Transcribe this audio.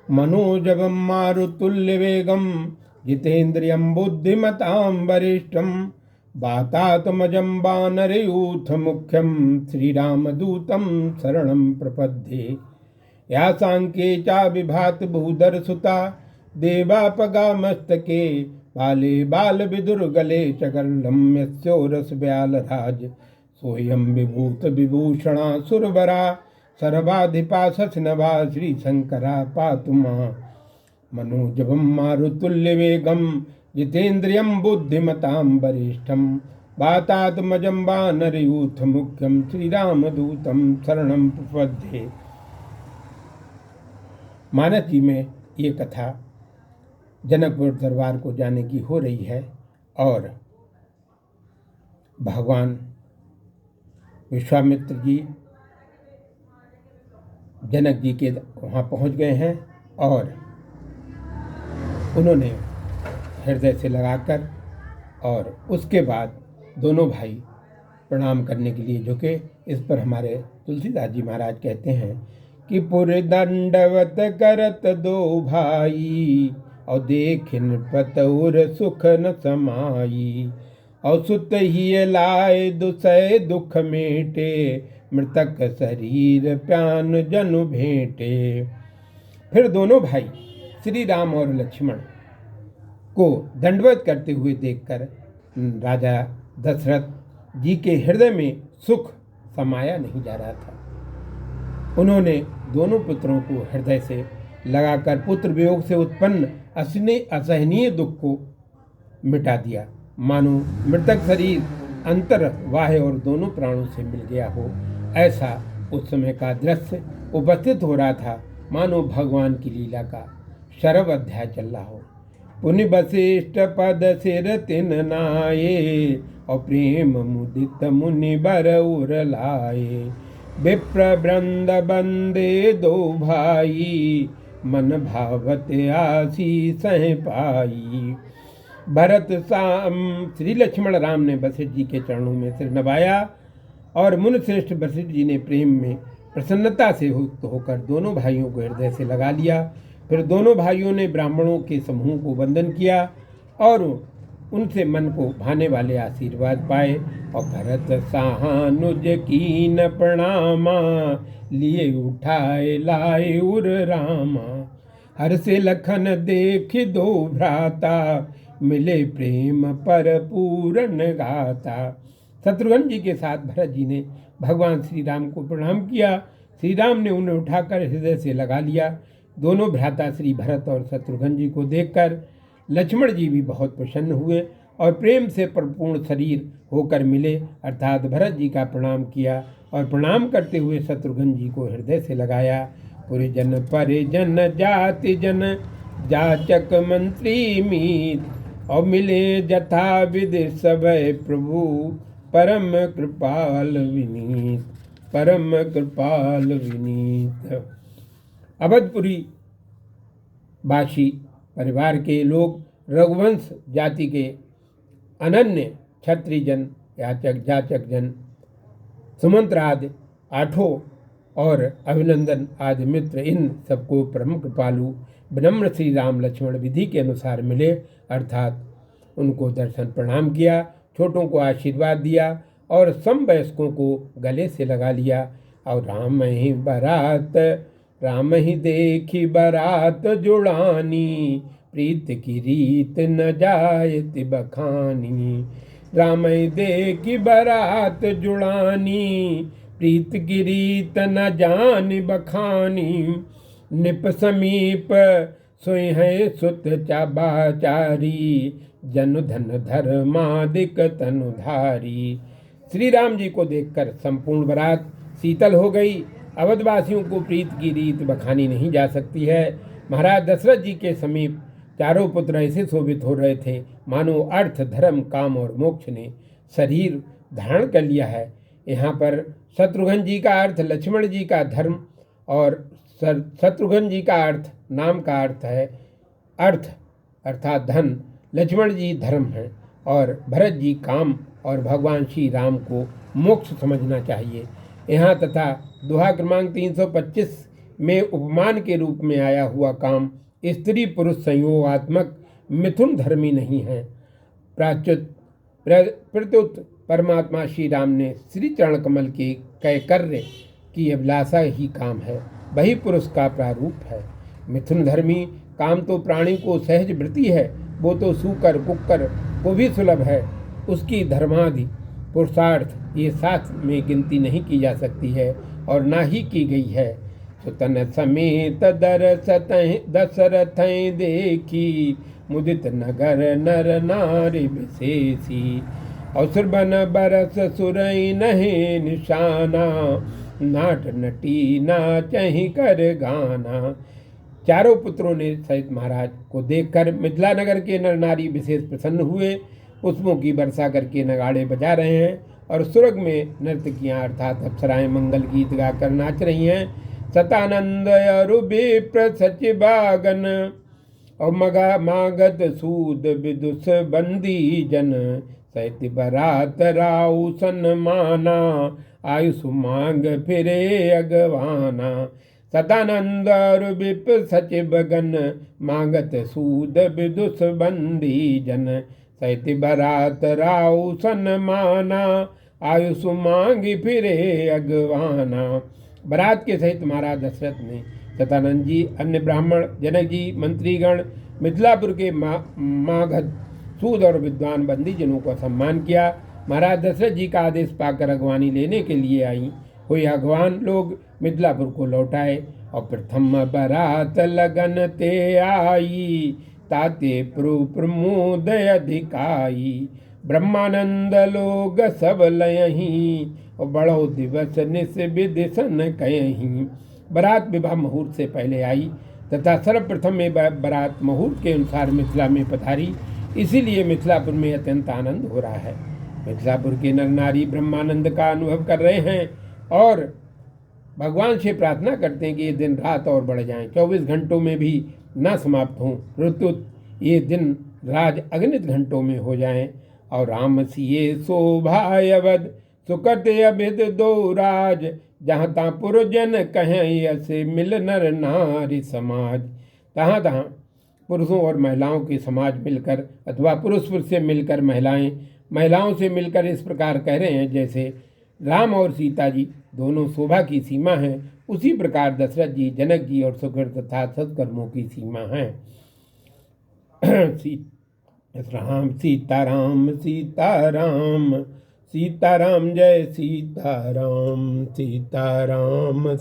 मनोजवं मारुतुल्यवेगं जितेन्द्रियं बुद्धिमतां वरिष्ठं वातात्मजं वानरयूथमुख्यं श्रीरामदूतं शरणं प्रपद्ये। या सांख्ये चा विभात भूधरसुता देवापगा मस्तके बाले बाल विदुर्गले चकर्णं यस्योरस व्यालराज सोयं विभूत विभूषणा सुरवरा सर्वाधिपा सचनवा श्री शंकरा पातु मां। मनोजवं मारुतुल्यवेगं जितेन्द्रियं बुद्धिमतां वरिष्ठं वातात्मजं वानरयूथमुख्यं श्रीरामदूतं शरणं प्रपद्ये। मानस जी में ये कथा जनकपुर दरबार को जाने की हो रही है और भगवान विश्वामित्र जी जनक जी के वहाँ पहुँच गए हैं और उन्होंने हृदय से लगाकर और उसके बाद दोनों भाई प्रणाम करने के लिए झुके। इस पर हमारे तुलसीदास जी महाराज कहते हैं कि पुर दंडवत करत दो भाई और देखिन पतौर सुख न समाई और सुत ही लाए दुसय दुख मेटे मृतक शरीर प्यान जनु भेंटे। फिर दोनों भाई श्री राम और लक्ष्मण को दंडवत करते हुए देखकर राजा दशरथ जी के हृदय में सुख समाया नहीं जा रहा था। उन्होंने दोनों पुत्रों को हृदय से लगाकर पुत्र वियोग से उत्पन्न असहनीय दुख को मिटा दिया, मानो मृतक शरीर अंतर वाह्य और दोनों प्राणों से मिल गया हो। ऐसा उस समय का दृश्य उपस्थित हो रहा था, मानो भगवान की लीला का शरव अध्याय चल रहा हो। पुनि वशिष्ठ पद सिर तिन नाये और प्रेम मुदित मुनि बर उर लाए। विप्र वृंद बंदे दो भाई मन भावत आशीष पाई। भरत साम श्री लक्ष्मण राम ने वशिष्ठ जी के चरणों में सिर नवाया और मुनिश्रेष्ठ वशिष्ठ जी ने प्रेम में प्रसन्नता से युक्त होकर दोनों भाइयों को हृदय से लगा लिया। फिर दोनों भाइयों ने ब्राह्मणों के समूह को वंदन किया और उनसे मन को भाने वाले आशीर्वाद पाए। और भरत सहानुज कीन प्रणामा लिए उठाए लाए उर रामा। हर से लखन देख दो भ्राता मिले प्रेम पर पूरन गाता। शत्रुघ्न जी के साथ भरत जी ने भगवान श्री राम को प्रणाम किया। श्री राम ने उन्हें उठाकर हृदय से लगा लिया। दोनों भ्राता श्री भरत और शत्रुघ्न जी को देखकर लक्ष्मण जी भी बहुत प्रसन्न हुए और प्रेम से परिपूर्ण शरीर होकर मिले, अर्थात भरत जी का प्रणाम किया और प्रणाम करते हुए शत्रुघ्न जी को हृदय से लगाया। पुरिजन परिजन जाति जन जाचक मंत्री मीत और मिले जथा विधि सभय प्रभु परम कृपाल विनीत, परम कृपाल विनीत। अवधपुरी वासी परिवार के लोग रघुवंश जाति के अनन्य क्षत्रियजन याचक जाचक जन सुमंत्र आदि आठों और अभिनंदन आदि मित्र इन सबको परम कृपालु विनम्र श्री राम लक्ष्मण विधि के अनुसार मिले, अर्थात उनको दर्शन प्रणाम किया, छोटों को आशीर्वाद दिया और समवयस्कों को गले से लगा लिया। और राम ही देखी बरात जुड़ानी प्रीत की रीत न जायत बखानी। राम ही देखी बरात जुड़ानी प्रीत की रीत न जान बखानी। निप समीप सोई है सुत चाबाचारी जन धन धर्मादिक तनुधारी। श्री राम जी को देखकर संपूर्ण बारात शीतल हो गई। अवधवासियों को प्रीत की रीत बखानी नहीं जा सकती है। महाराज दशरथ जी के समीप चारों पुत्र ऐसे शोभित हो रहे थे मानो अर्थ धर्म काम और मोक्ष ने शरीर धारण कर लिया है। यहाँ पर शत्रुघ्न जी का अर्थ लक्ष्मण जी का धर्म और शत्रुघ्न जी का अर्थ नाम का अर्थ है अर्थ अर्थात धन, लक्ष्मण जी धर्म है और भरत जी काम और भगवान श्री राम को मोक्ष समझना चाहिए। यहाँ तथा दोहा क्रमांक 325 में उपमान के रूप में आया हुआ काम स्त्री पुरुष संयोगात्मक मिथुन धर्मी नहीं है। प्रत्युत परमात्मा श्री राम ने श्री चरण कमल के कैकर्य की अभिलाषा ही काम है, वही पुरुष का प्रारूप है। मिथुन धर्मी काम तो प्राणी को सहज वृत्ति है, वो तो सूकर कुक्कर को भी सुलभ है। उसकी धर्मादि पुरुषार्थ ये साथ में गिनती नहीं की जा सकती है और ना ही की गई है। सुतन समेत दशरथ देखी, मुदित नगर नर नारी विशेषी। अवसर बन बरस सुरई नहीं निशाना, नाट नटी नाचहि कर गाना। चारों पुत्रों ने सहित महाराज को देखकर मिथिला नगर के नर नारी विशेष प्रसन्न हुए। पुष्पों की वर्षा करके नगाड़े बजा रहे हैं और सुरग में नर्तकियां अर्थात अप्सराएं मंगल गीत गाकर नाच रही हैं। सतानंद अरु विप्र सचिवागन और मागध सूद विदुष बंदी जन, सहित बरात राउ सन्माना, आयुष मांग फिरे अगवाना। सदानंद विप सचिव गण, मांगत सूद विदुष बंदी जन, सहित बरात राउ सन्माना, आयुष मांग फिरे अगवाना। बरात के सहित महाराज दशरथ ने सतानंद जी, अन्य ब्राह्मण, जनक जी, मंत्रीगण, मिथिलापुर के मागध सूद और विद्वान बंदी जनों का सम्मान किया। महाराज दशरथ जी का आदेश पाकर अगवानी लेने के लिए आई हुई अगवान लोग मिथिलापुर को लौटाए और प्रथम बरात लगन ते आई, ताते प्रमोद अधिकाई। ब्रह्मानंद लोग सब लयहीं, और बड़ो दिवस निस विदिशन कयहीं। बरात विवाह मुहूर्त से पहले आई तथा सर्वप्रथम में बरात मुहूर्त के अनुसार मिथिला में पधारी, इसीलिए मिथिलापुर में अत्यंत आनंद हो रहा है। मिथिलापुर के नर नारी ब्रह्मानंद का अनुभव कर रहे हैं और भगवान से प्रार्थना करते हैं कि ये दिन रात और बढ़ जाएं, 24 घंटों में भी न समाप्त हों, ऋतुत ये दिन राज अगणित घंटों में हो जाएं। और राम सिए शोभायवद सुकट अभिद दो राज, जहाँ तहाँ पुरजन कहें ऐसे मिल नर नारी समाज। तहाँ तहाँ पुरुषों और महिलाओं के समाज मिलकर अथवा पुरुष से मिलकर महिलाओं से मिलकर इस प्रकार कह रहे हैं, जैसे राम और सीता जी दोनों शोभा की सीमा हैं, उसी प्रकार दशरथ जी, जनक जी और सुकृत तथा सत्कर्मों की सीमा हैं। राम सीताराम सीताराम सीताराम जय सीताराम सीताराम।